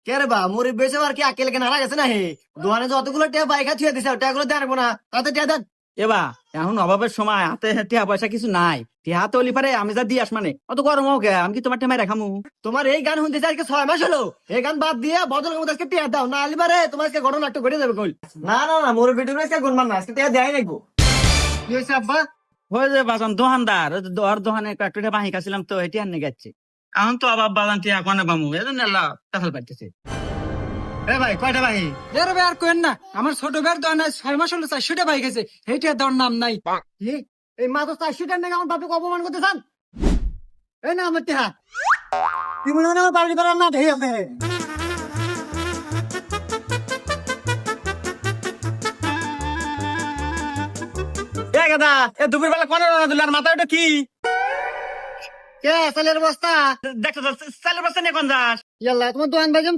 কে রে বা মুড়ি বেছে আর কি আকেল কেন হারা গেছে না হে দোকানে যতগুলো টিয়া বাইকা ছুঁয়ে দিছে টিয়াগুলো দেন না তাতে টিয়া দেন। এবা এখন অভাবের সময় হাতে টিয়া পয়সা কিছু নাই, টিয়া হাতে হলি পারে আমি যা দিয়ে আস মানে অত গরম হোক আমি কি তোমার টেমাই রাখামু? তোমার এই গান শুনতেছে আজকে 6 মাস হলো, এই গান বাদ দিয়ে বদল মতো আজকে টিয়া দাও না আলিবারে তোমার আজকে ঘটনা একটু ঘটে যাবে কই। না না না মোর ভিডিও আজকে গুনমান না আজকে টিয়া দেয় নাকবো। কি হয়েছে আব্বা? হয়ে যে বাজান দোকানদার ওই যে ওর দোকানে একটা বাহি কাছিলাম তো এটি আর গেছে। এখন তো আবার বাজান টিয়া কোনে বামু এজন্য আল্লাহ টাকাল পাইতেছে। এ ভাই কয়টা ভাই? এর ভাই আর কোয়েন না, আমার ছোট ভাইয়ের দোকানে 6 মাস হলো 400টা বাইক আছে, এইটা দেওয়ার নাম নাই। কি? এই মাত্র 400 টাকা নাকি আমার বাপকে অপমান করতে চান? এই না আমার টিয়া তুই মনে হয় আমার বাড়ি করার না দেখে আছে। এ গাদা এ দুপুর বেলা কোনে রান্না দিল আর মাথায় ওটা কি? কে চালের বস্তা? দেখো তো চালের বস্তা নিয়ে কোন যাস? ইয়াল্লা তোমার দোকান ভাই